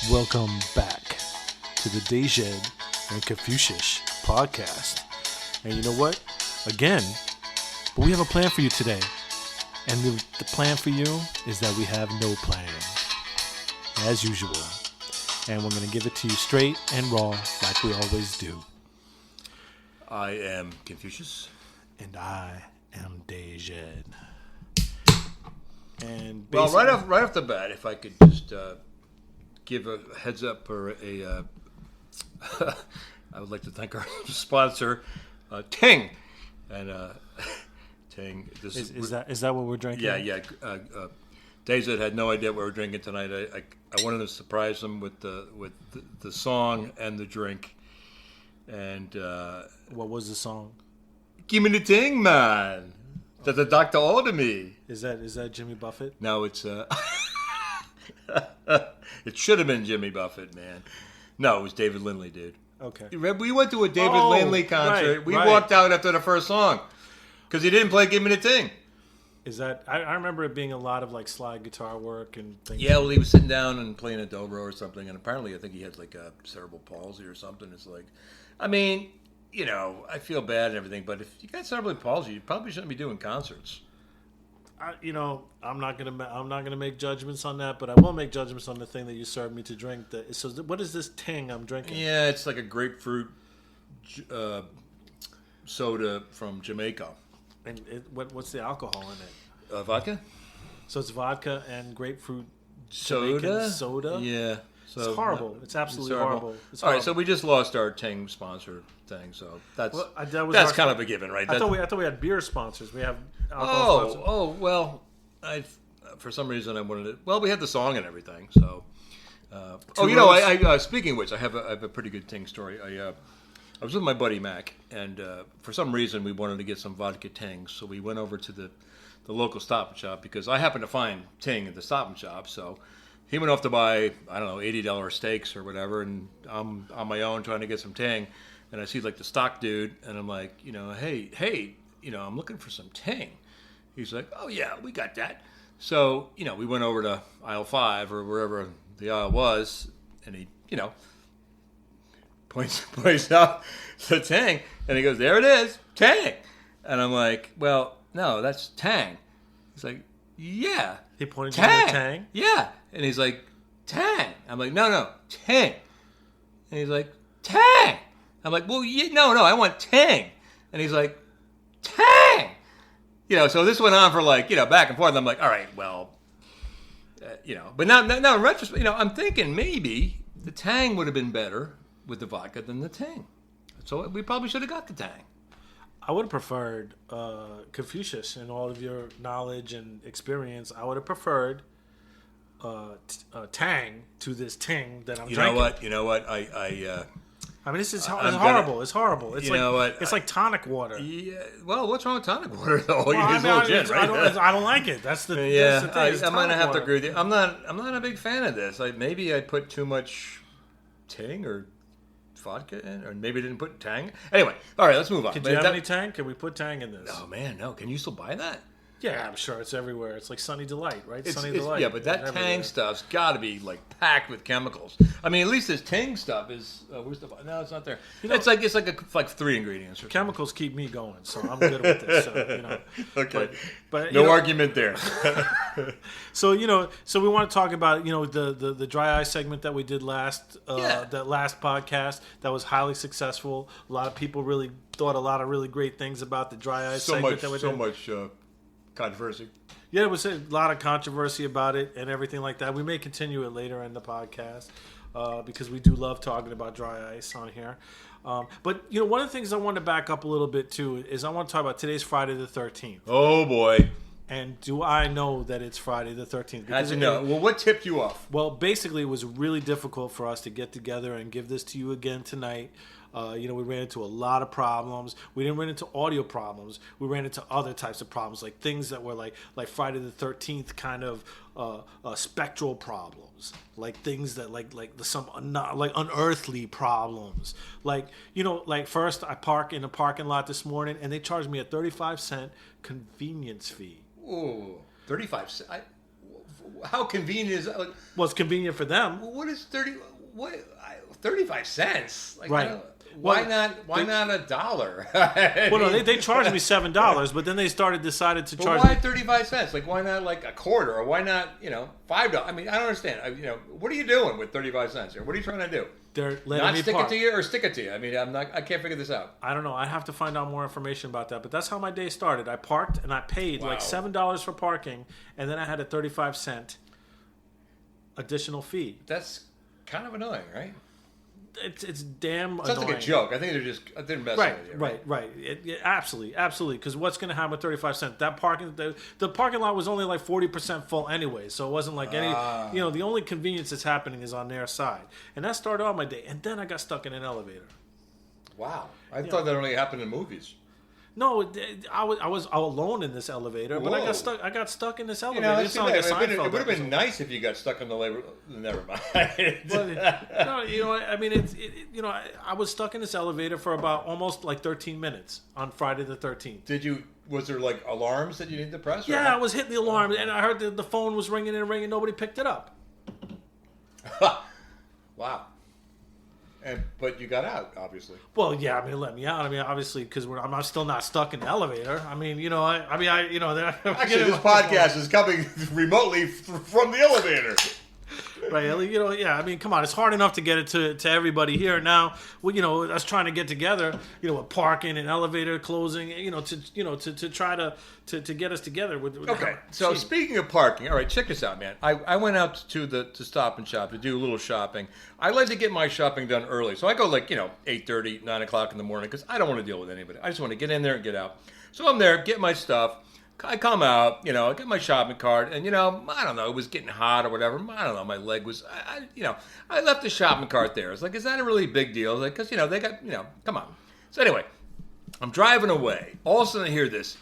Welcome back to the Dejed and Confucius podcast. And you know what? Again, but we have a plan for you today. And the plan for you is that we have no plan, as usual. And we're going to give it to you straight and raw like we always do. I am Confucius. And I am Dejed. And Well, right off the bat, if I could just give a heads up or a, I would like to thank our sponsor, Ting, and Ting. Is that what we're drinking? Yeah. Daisy had no idea what we were drinking tonight. I wanted to surprise him with the song and the drink. And what was the song? Give me the Ting, man. That the doctor ordered me. Is that Jimmy Buffett? No, it's it should have been Jimmy Buffett, man. No, it was David Lindley, dude. Okay. We went to a David Lindley concert. Right, we walked out after the first song because he didn't play "Give Me the Ting." Is that? I remember it being a lot of like slide guitar work and things. Yeah, well, he was sitting down and playing a dobro or something, and apparently, I think he had like a cerebral palsy or something. It's like, I mean, you know, I feel bad and everything, but if you got cerebral palsy, you probably shouldn't be doing concerts. I'm not gonna make judgments on that, but I will make judgments on the thing that you served me to drink. So, what is this Ting I'm drinking? Yeah, it's like a grapefruit soda from Jamaica. And what's the alcohol in it? Vodka. So it's vodka and grapefruit Soda. soda. Yeah. So it's horrible. It's absolutely horrible. It's all horrible. right, so we just lost our Ting sponsor thing, so that's that's kind of a given, right? I thought we had beer sponsors. We have alcohol sponsors. Oh, well, for some reason I wanted it. Well, we had the song and everything, so. I speaking of which, I have a pretty good Ting story. I was with my buddy Mac, and for some reason we wanted to get some vodka Ting, so we went over to the local Stop and Shop because I happened to find Ting at the Stop and Shop, so. He went off to buy, I don't know, $80 steaks or whatever, and I'm on my own trying to get some Ting. And I see like the stock dude, and I'm like, hey, I'm looking for some Ting. He's like, oh yeah, we got that. So, we went over to aisle 5 or wherever the aisle was, and he, points out the Ting, and he goes, there it is, Tang. And I'm like, well, no, that's Tang. He's like, yeah. He pointed to the Tang? Yeah. And he's like, Tang. I'm like, no, Tang. And he's like, Tang. I'm like, well, no, I want Tang. And he's like, Tang. So this went on for like, back and forth. I'm like, all right, well, But now in retrospect, I'm thinking maybe the Tang would have been better with the vodka than the Tang. So we probably should have got the Tang. I would have preferred Confucius and all of your knowledge and experience. I would have preferred Tang to this Ting that I'm drinking. You know what? I mean, this is horrible. It's horrible. It's It's like tonic water. Yeah. Well, what's wrong with tonic water though? Well, It's a little gin, right? I don't like it. That's the yeah. That's the thing. I might have to agree with you. I'm not a big fan of this. Maybe I put too much Ting or vodka in, or maybe I didn't put Tang. Anyway, all right, let's move on. Did you have any Tang? Can we put Tang in this? Oh man, no. Can you still buy that? Yeah, I'm sure it's everywhere. It's like Sunny Delight, right? Sunny Delight. Yeah, but that Tang stuff's got to be like packed with chemicals. I mean, at least this Ting stuff is. Where's the? No, it's not there. It's like 3 ingredients. Chemicals keep me going, so I'm good with this. So, Okay. But no argument there. So we want to talk about the dry eye segment that we did that last podcast that was highly successful. A lot of people really thought a lot of really great things about the dry eye segment that we did. So much controversy. Yeah, there was a lot of controversy about it and everything like that. We may continue it later in the podcast because we do love talking about dry ice on here. But one of the things I want to back up a little bit too is I want to talk about today's Friday the 13th. Oh boy. And do I know that it's Friday the 13th? How'd you know? Well, what tipped you off? Well, basically, it was really difficult for us to get together and give this to you again tonight. We ran into a lot of problems. We didn't run into audio problems. We ran into other types of problems, like things that were like Friday the 13th kind of spectral problems, like things that like some unearthly problems. Like first I park in a parking lot this morning and they charged me a 35-cent convenience fee. Ooh, 35 cents. how convenient is that? Like, Well, it's convenient for them. what is 35 cents? Like, Right. Why Well, not? Why not $1? Well, no, they charged me $7, but then they decided to charge why me 35 cents? Like, why not like a quarter, or why not $5? I mean, I don't understand. What are you doing with 35 cents here? What are you trying to do? They're letting Not me stick park. it to you or stick it to you? I mean, I can't figure this out. I don't know. I have to find out more information about that. But that's how my day started. I parked and I paid like $7 for parking, and then I had a 35-cent additional fee. That's kind of annoying, right? It's damn Sounds annoying. like a joke. I think they're messing with you. Right. Absolutely. Because what's going to happen with 35 cents? That parking, the parking lot was only like 40% full anyway, so it wasn't like any. The only convenience that's happening is on their side, and that started off my day. And then I got stuck in an elevator. Wow, I thought that only happened in movies. No, I was alone in this elevator, but I got stuck. I got stuck in this elevator. It would have been nice if you got stuck in the labor. Never mind. I mean, I was stuck in this elevator for about almost like 13 minutes on Friday the 13th. Was there like alarms that you needed to press? Yeah, I was hitting the alarm, and I heard the phone was ringing and ringing. Nobody picked it up. Wow. But you got out, obviously. Well, yeah, I mean, let me out. I mean, obviously, because I'm still not stuck in the elevator. I mean, actually, this podcast is coming remotely from the elevator. Right, I mean, come on, it's hard enough to get it to everybody here now. Well, us trying to get together, with parking and elevator closing, to try to get us together. Okay, so speaking of parking, all right, check this out, man. I went out to Stop and Shop to do a little shopping. I like to get my shopping done early, so I go 8:30, 9 o'clock in the morning because I don't want to deal with anybody. I just want to get in there and get out. So I'm there, get my stuff. I come out, I get my shopping cart, and, I don't know, it was getting hot or whatever. I don't know, my leg was, I left the shopping cart there. It's like, is that a really big deal? Like, because, they got, come on. So anyway, I'm driving away. All of a sudden I hear this,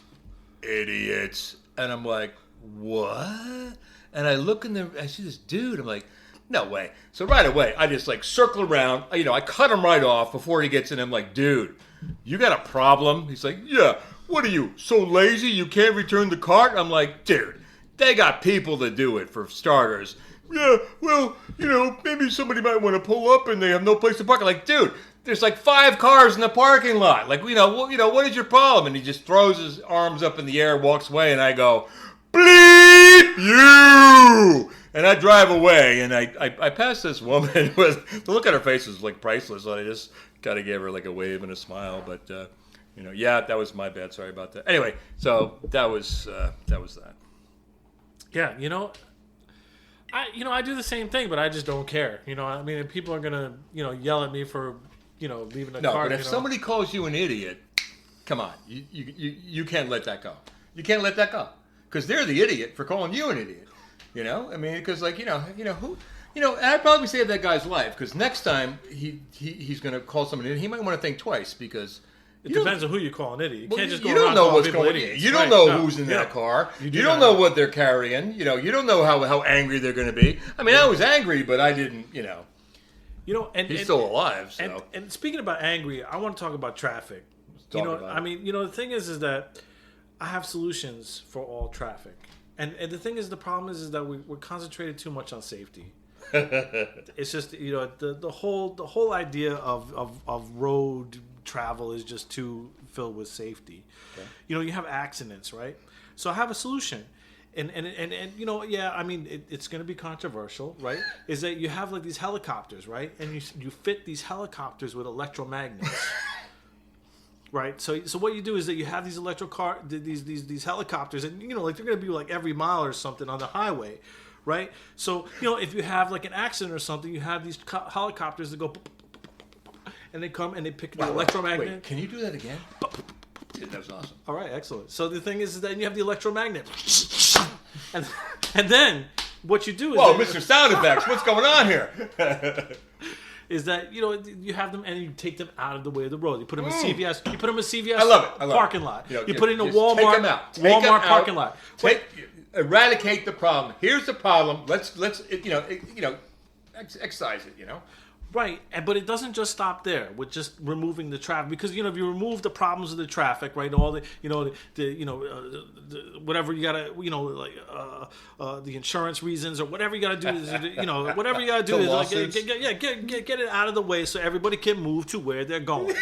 idiots. And I'm like, what? And I look in there, I see this dude. I'm like, no way. So right away, I just circle around. I cut him right off before he gets in. I'm like, dude, you got a problem? He's like, yeah. What are you, so lazy you can't return the cart? I'm like, dude, they got people to do it for starters. Yeah, well, maybe somebody might want to pull up and they have no place to park. I'm like, dude, there's 5 cars in the parking lot. What is your problem? And he just throws his arms up in the air, walks away, and I go, bleep you! And I drive away, and I pass this woman with, the look on her face was priceless. So I just kind of gave her a wave and a smile, but... yeah, that was my bad. Sorry about that. Anyway, so that was that. Yeah, I do the same thing, but I just don't care. I mean, if people are gonna, yell at me for, leaving the car. No, but if somebody calls you an idiot, come on, you can't let that go. You can't let that go because they're the idiot for calling you an idiot. I mean, because who. And I'd probably save that guy's life because next time he's going to call somebody, he might want to think twice because. It depends on who you call an idiot. You can't just go you don't around know what's calling going on. idiots. You don't know who's in that car. You don't know what they're carrying. You don't know how angry they're going to be. I mean, I was angry, but I didn't. And he's still alive. So. And speaking about angry, I want to talk about traffic. I mean, the thing is that I have solutions for all traffic, and the thing is, the problem is that we're concentrated too much on safety. It's just the whole idea of road travel is just too filled with safety. Okay. You have accidents, right? So I have a solution, and I mean it's going to be controversial, right? Is that you have these helicopters, right? And you fit these helicopters with electromagnets. Right, so what you do is that you have these these helicopters, and they're going to be every mile or something on the highway, right? So if you have an accident or something, you have these helicopters that go, and they come and they pick the electromagnet. Wait, can you do that again? Dude, that was awesome. All right, excellent. So the thing is that you have the electromagnet, and then what you do is Mr. Sound Effects, what's going on here? Is that you have them and you take them out of the way of the road. You put them in CVS. You put them in CVS. I love it. Parking lot. You put it in a Walmart. Walmart parking lot. Eradicate the problem. Here's the problem. Let's excise it. Right, but it doesn't just stop there with just removing the traffic, because if you remove the problems of the traffic, right, all the whatever you gotta the insurance reasons or whatever you gotta do is whatever you gotta do is get it out of the way so everybody can move to where they're going.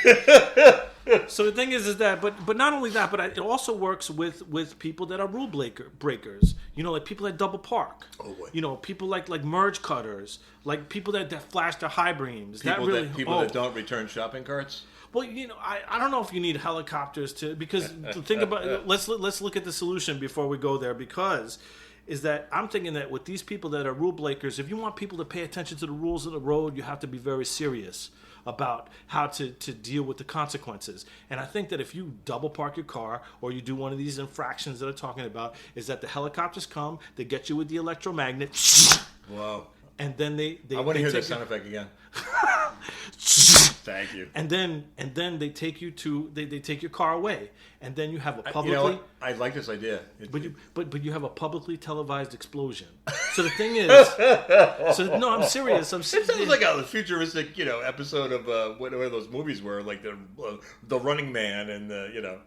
So the thing is that, but not only that, but it also works with people that are rule breakers. Like people that double park. Oh boy. People like merge cutters, like people that flash their high beams. People that don't return shopping carts. Well, I don't know if you need helicopters because think about let's look at the solution before we go there, because is that I'm thinking that with these people that are rule breakers, if you want people to pay attention to the rules of the road, you have to be very serious about how to deal with the consequences. And I think that if you double park your car or you do one of these infractions that I'm talking about, is that the helicopters come, they get you with the electromagnet. Whoa. And then they I want to hear that sound effect again. Thank you. And then they take you to they take your car away, and then you have a publicly. I like this idea. But you have a publicly televised explosion. So the thing is, no, I'm serious. It sounds like a futuristic, episode of whatever those movies were, like the Running Man and the.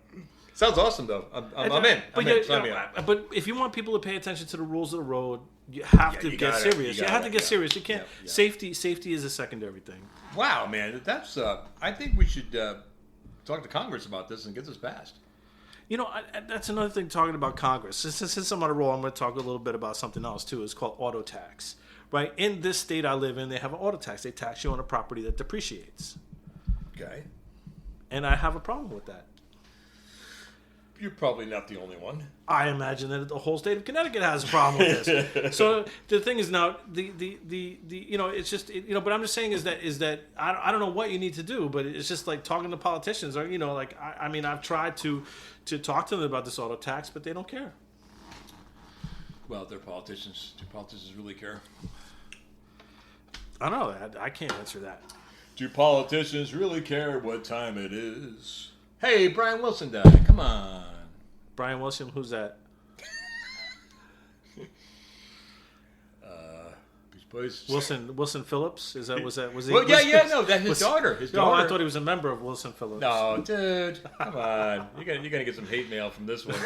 Sounds awesome though. I'm in. But if you want people to pay attention to the rules of the road, you have to get serious. You have to get serious. You can't. Yeah. Safety is a secondary thing. Wow, man, that's. I think we should talk to Congress about this and get this passed. That's another thing. Talking about Congress, since I'm on a roll, I'm going to talk a little bit about something else too. It's called auto tax. Right, in this state I live in, they have an auto tax. They tax you on a property that depreciates. Okay. And I have a problem with that. You're probably not the only one. I imagine that the whole state of Connecticut has a problem with this. So the thing is now, it's just, but I'm just saying is that I don't know what you need to do, but it's just like talking to politicians or, I've tried to talk to them about this auto tax, but they don't care. Well, they're politicians. Do politicians really care? I don't know. I can't answer that. Do politicians really care what time it is? Hey, Brian Wilson died. Come on. Brian Wilson, who's that? Wilson Phillips? Was he? Well, no, that's his daughter. His daughter. No, I thought he was a member of Wilson Phillips. No, dude, come on. You're gonna get some hate mail from this one.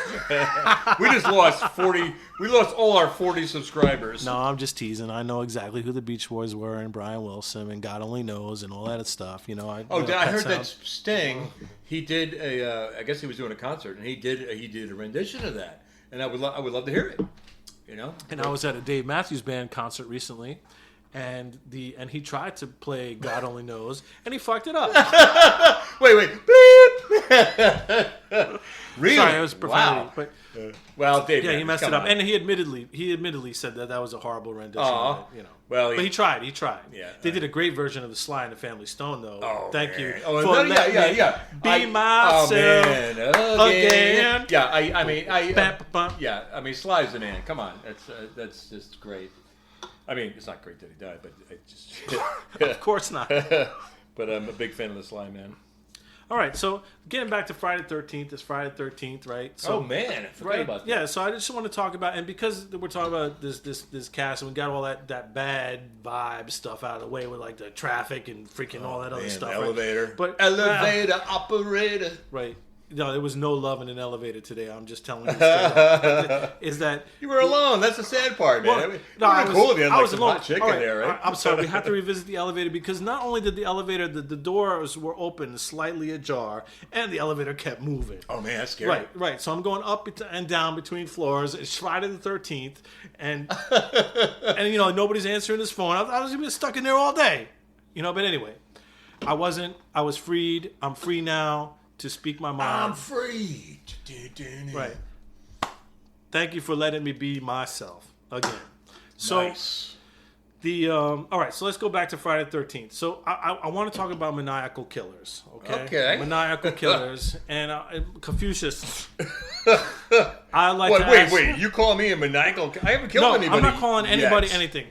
We just lost 40. We lost all our 40 subscribers. No, I'm just teasing. I know exactly who the Beach Boys were and Brian Wilson and God Only Knows and all that stuff. I heard that Sting. He did I guess he was doing a concert and he did a rendition of that, and I would love to hear it. And I was at a Dave Matthews Band concert recently, and he tried to play God Only Knows, and he fucked it up. Wait, beep. Really? Sorry, it was profanity. Wow. Well, Dave, he messed it up, and he admittedly said that was a horrible rendition. Well, but he tried. Yeah, they did a great version of the Sly and the Family Stone, though. Oh, Thank you. Oh, be myself again. Yeah, Sly's the man. Come on, that's just great. It's not great that he died, but it just of course not. But I'm a big fan of the Sly Man. All right, so getting back to Friday the 13th, it's Friday the 13th, right? So, oh man, I forgot about that. Yeah, so I just want to talk about, and because we're talking about this cast, and we got all that bad vibe stuff out of the way with like the traffic and freaking all that other stuff. Elevator, right? But elevator operator, right? No, there was no love in an elevator today. I'm just telling you. Is that you were alone? That's the sad part, man. Well, I was alone. Hot chicken right, there, right? I'm sorry. We have to revisit the elevator because not only did the elevator, the doors were open, slightly ajar, and the elevator kept moving. Oh man, that's scary. Right. So I'm going up and down between floors. It's Friday the 13th, and nobody's answering his phone. I was stuck in there all day, But anyway, I wasn't. I was freed. I'm free now to speak my mind. I'm free. Right. Thank you for letting me be myself again. So nice. All right, so let's go back to Friday the 13th. So I want to talk about maniacal killers. Okay. Maniacal killers and Confucius. I like. Wait! You call me a maniacal? I haven't killed anybody. I'm not calling anybody anything.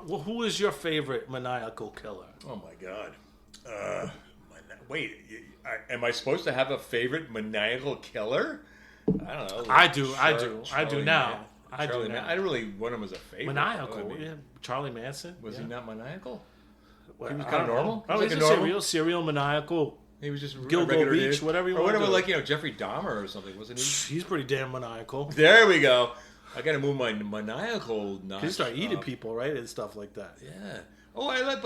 Who is your favorite maniacal killer? Oh my God. Wait. Am I supposed to have a favorite maniacal killer? I don't know. I do now. I don't really want him as a favorite. Maniacal. Yeah. Charlie Manson. Was he not maniacal? He was kind of normal. Oh, he's a serial maniacal. He was just Gilgo Beach, whatever you want to do. Like Jeffrey Dahmer or something, wasn't he? He's pretty damn maniacal. There we go. I got to move my maniacal notch. He start eating people, right, and stuff like that. Yeah. Oh, I like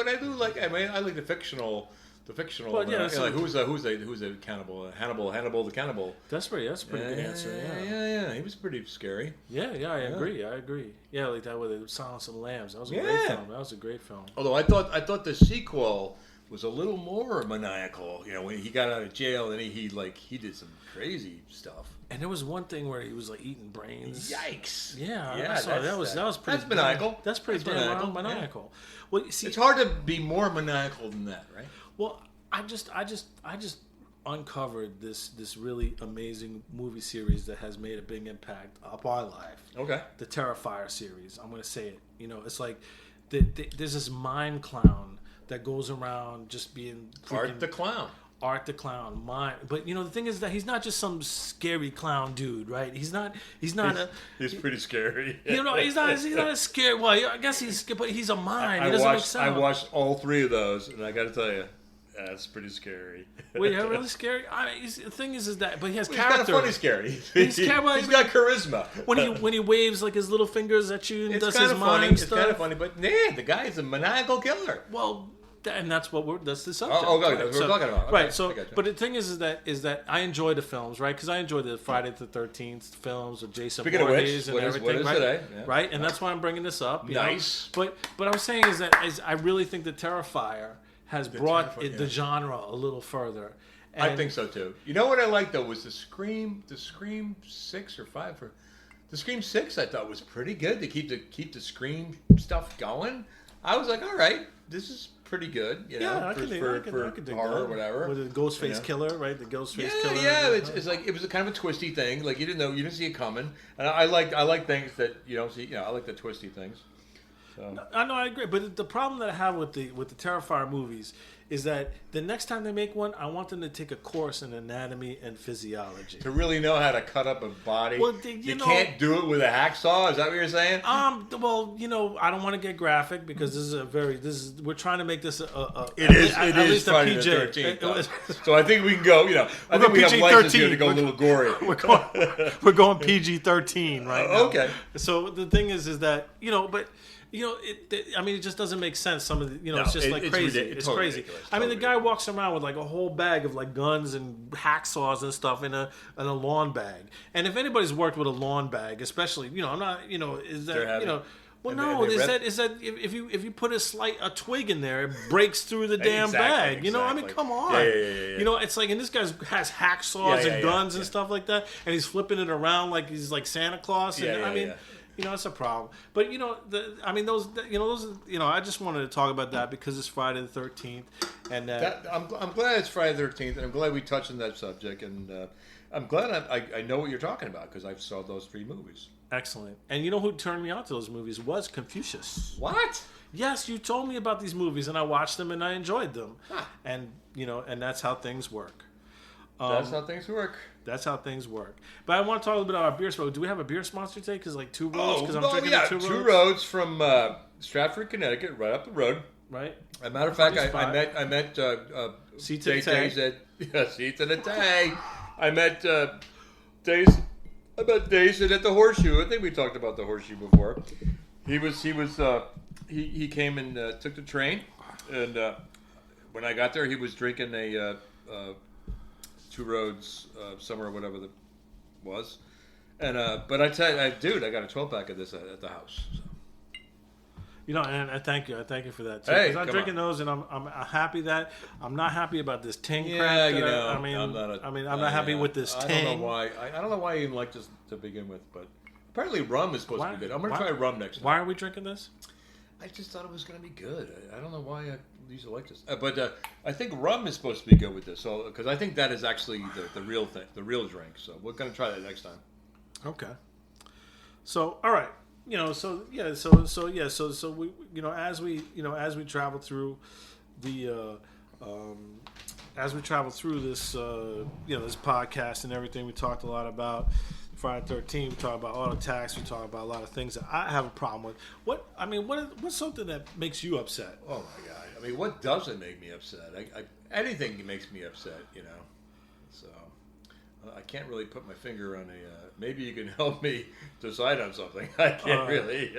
the fictional. Well, yeah, like who's a cannibal? Hannibal the cannibal. That's pretty good answer. Yeah. He was pretty scary. Yeah, I agree. Yeah, like that with the Silence of the Lambs. That was a great film. Although I thought the sequel was a little more maniacal. You know, when he got out of jail, and he did some crazy stuff. And there was one thing where he was like eating brains. Yikes! Yeah, I saw that was pretty. That's maniacal. That's pretty damn maniacal. Yeah. Well, you see, it's hard to be more maniacal than that, right? Well, I just uncovered this really amazing movie series that has made a big impact upon my life. Okay. The Terrifier series. I'm going to say it. You know, it's like there's this mime clown that goes around just being Art the Clown. But you know the thing is that he's not just some scary clown dude, right? He's pretty scary. You know, he's not a scary. Well, I guess he's, but he's a mime. I watched all three of those, and I got to tell you, that's pretty scary. Wait, really scary? The thing is that, but he has he's character. He's kind of funny scary. He's got charisma. When he waves like his little fingers at you and does his mime stuff. It's kind of funny, but the guy is a maniacal killer. Well. And that's that's the subject. Oh, okay, that's what we're talking about. Okay, right. So, but the thing is that I enjoy the films, right? Because I enjoy the Friday the 13th films with Jason Voorhees and everything, right? Today? Yeah. Right, and that's why I'm bringing this up. Nice. Know? But I'm saying is I really think the Terrifier has brought the genre a little further. And I think so too. You know what I like though was the Scream 6 or 5 for the Scream 6. I thought was pretty good to keep the Scream stuff going. I was like, all right, this is pretty good, you know, I could dig horror or whatever. With the Ghostface killer, right? The Ghostface killer. Yeah, it's like it was a kind of a twisty thing. Like you didn't see it coming. And I like things that you don't see. You know, I like the twisty things. So. I agree. But the problem that I have with the Terrifier movies is that the next time they make one, I want them to take a course in anatomy and physiology. To really know how to cut up a body. Well, you can't do it with a hacksaw. Is that what you're saying? Well, you know, I don't want to get graphic because we're trying to make this it is Friday the 13th. So I think we can go. You know, I think we have license here to go a little gory. We're going PG-13 right now. Okay. So the thing is that you know, but. You know, it just doesn't make sense. Some of the, you know, it's just like crazy. It's totally crazy. Ridiculous. I mean, the guy walks around with like a whole bag of like guns and hacksaws and stuff in a lawn bag. And if anybody's worked with a lawn bag, especially, you know, I'm not, you know, is that, you know, well, no, is that if you put a twig in there, it breaks through the damn bag. You know, I mean, come on. Yeah. You know, it's like, and this guy has hacksaws and guns and stuff like that, and he's flipping it around like he's like Santa Claus. And, I mean. You know, it's a problem. But, you know, I just wanted to talk about that because it's Friday the 13th. And I'm glad it's Friday the 13th, and I'm glad we touched on that subject. And I'm glad I know what you're talking about because I saw those 3 movies. Excellent. And you know who turned me on to those movies was Confucius. What? Yes, you told me about these movies, and I watched them, and I enjoyed them. Huh. And, you know, and that's how things work. That's how things work. That's how things work. But I want to talk a little bit about our beer sponsor. Do we have a beer sponsor today? Because like Two Roads. Because I'm drinking Two Roads. Two Roads from Stratford, Connecticut, right up the road. Right. As a matter of fact, I met Seats to the Tay. Seats in the Tay. I met Dason at the Horseshoe. I think we talked about the Horseshoe before. He came and took the train, and when I got there, he was drinking a Two Roads summer or whatever that was, and but I tell you, dude, I got a 12-pack of this at the house. So. You know, and I thank you for that too. Hey, because I'm drinking those, and I'm happy that I'm not happy about this ting crap. Yeah, you know, I'm not happy with this ting. I don't know why. I don't know why I even like this to begin with, but apparently rum is supposed to be good. I'm gonna try rum next time. Why are we drinking this? I just thought it was gonna be good. I don't know why I usually like this, but I think rum is supposed to be good with this. So because I think that is actually the real thing, the real drink. So we're gonna try that next time. Okay. So all right. You know, so we, you know, as we travel through the, as we travel through this, this podcast and everything, we talked a lot about Friday 13. We talked about auto tax. We talked about a lot of things that I have a problem with. What's something that makes you upset? Oh my God! I mean, what doesn't make me upset? Anything makes me upset, So I can't really put my finger on a. Maybe you can help me decide on something. I can't really.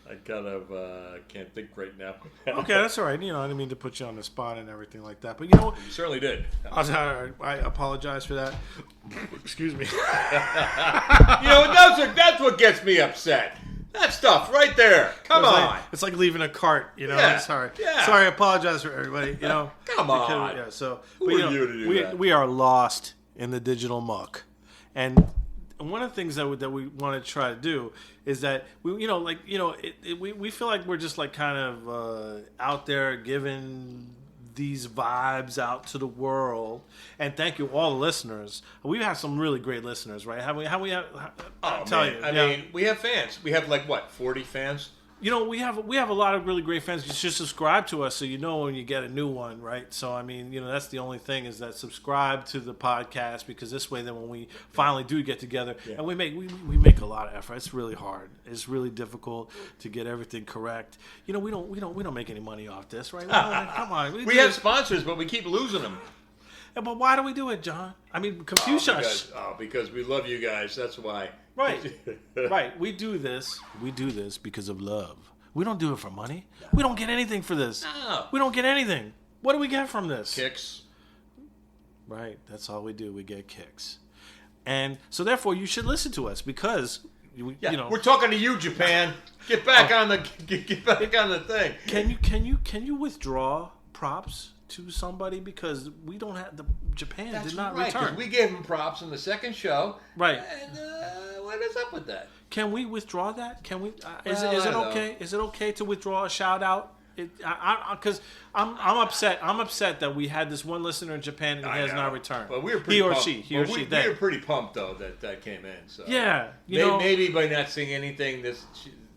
I kind of can't think right now. Okay, that's all right. I didn't mean to put you on the spot and everything like that. But you certainly did. I apologize for that. Excuse me. That's what gets me upset. That stuff right there. Come on. It's like leaving a cart, Yeah. Sorry. Yeah. Sorry, I apologize for everybody, Come on. Who are you to do that? We are lost in the digital muck. And one of the things that we want to try to do is that we feel like we're just like kind of out there giving these vibes out to the world. And thank you all the listeners. We've had some really great listeners, right? I mean, we have fans. We have 40 fans? We have a lot of really great fans. You should subscribe to us so you know when you get a new one, right? So that's the only thing is that subscribe to the podcast, because this way then when we finally do get together and we make a lot of effort. It's really hard. It's really difficult to get everything correct. We don't make any money off this, right? Come on. We have sponsors, but we keep losing them. Yeah, but why do we do it, John? I mean, confuse us. Because we love you guys. That's why. Right. Right. We do this because of love. We don't do it for money. No. We don't get anything for this. No. We don't get anything. What do we get from this? Kicks. Right. That's all we do. We get kicks. And so therefore you should listen to us because we're talking to you, Japan. Get back on the thing. Can you withdraw props to somebody, because we don't have Japan did not return. We gave them props in the second show. Right. And what is up with that? Can we withdraw that? Can we? Is it okay? Is it okay to withdraw a shout out? Because I'm upset. I'm upset that we had this one listener in Japan and he has not returned. But we were pretty pumped. We were pretty pumped though that came in. So yeah, maybe by not seeing anything,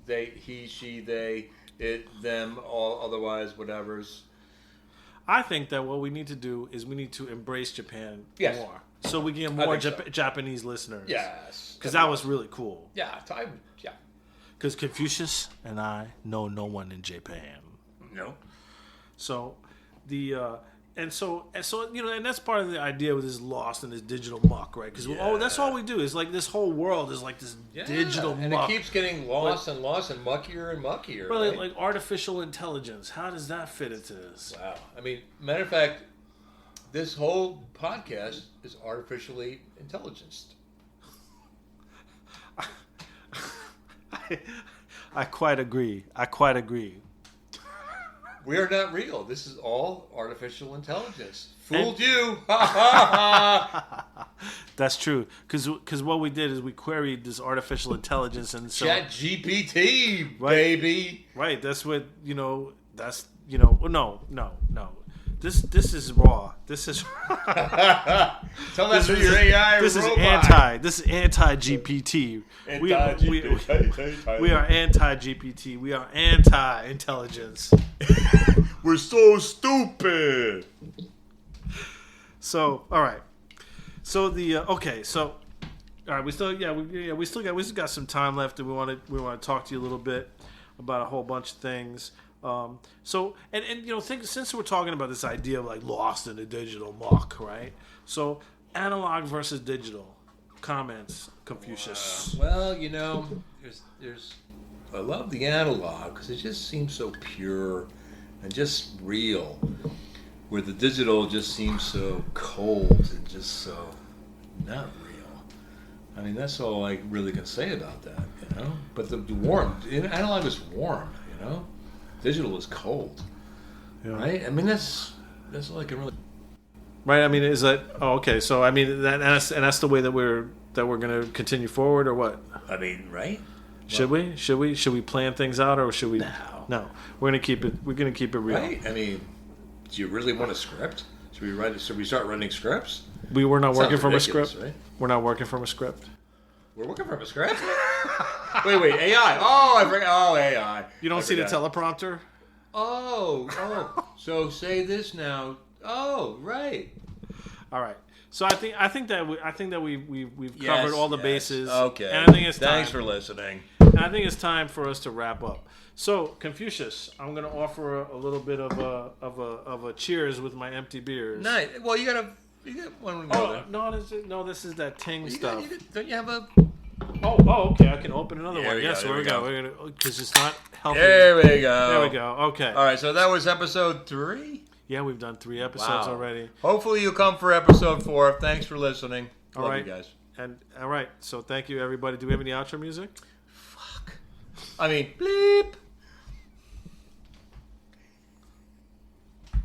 he, she, they, it, them, all otherwise, whatever's. I think that what we need to do is we need to embrace Japan more, so we get more Japanese listeners. Yes, because that was really cool. Yeah, Because Confucius and I know no one in Japan. No. So and that's part of the idea with this lost in this digital muck, right? Because that's all we do is like this whole world is like this digital muck, and it keeps getting lost and muckier and muckier. Really, like artificial intelligence. How does that fit into this? Wow. I mean, matter of fact, this whole podcast is artificially intelligenced. I quite agree. We are not real. This is all artificial intelligence. Fooled you. That's true. Because what we did is we queried this artificial intelligence and so Chat GPT, baby. Right. That's what No. This is raw. This is. Tell that to your AI this robot. This is anti-GPT. We are anti-GPT. We are anti-intelligence. We're so stupid. So all right. So all right. We still got some time left, and we want to talk to you a little bit about a whole bunch of things. Since we're talking about this idea of like lost in the digital muck, right? So analog versus digital. Comments, Confucius. Well, there's I love the analog because it just seems so pure and just real, where the digital just seems so cold and just so not real. I mean, that's all I really can say about that, But the warm, analog is warm, Digital is cold, right? I mean, that's all I can really. Right. I mean, is that? Oh, okay. So I mean, that's the way that we're going to continue forward, or what? I mean, right? Should we plan things out, or should we? No. We're going to keep it. We're going to keep it real. Right. I mean, do you really want a script? Should we write? Should we start running scripts? We're not working from a script. Right? We're not working from a script. We're working from a script? Wait, AI. Oh, I forgot. Oh, AI. You don't see the teleprompter? Oh. So say this now. Oh, right. All right. So I think that we've covered all the bases. Okay. And I think it's time. Thanks for listening. And I think it's time for us to wrap up. So, Confucius, I'm going to offer a little bit of a cheers with my empty beers. Nice. Well, you got one. This is that Ting stuff. Don't you have a? Oh, okay. I can open another one. Yes, there we go. We're gonna, because it's not healthy. There we go. There we go. Okay. All right. So that was episode 3. Yeah, we've done 3 episodes already. Hopefully you'll come for episode 4. Thanks for listening. Love you guys. And all right. So thank you, everybody. Do we have any outro music? Fuck. I mean, bleep.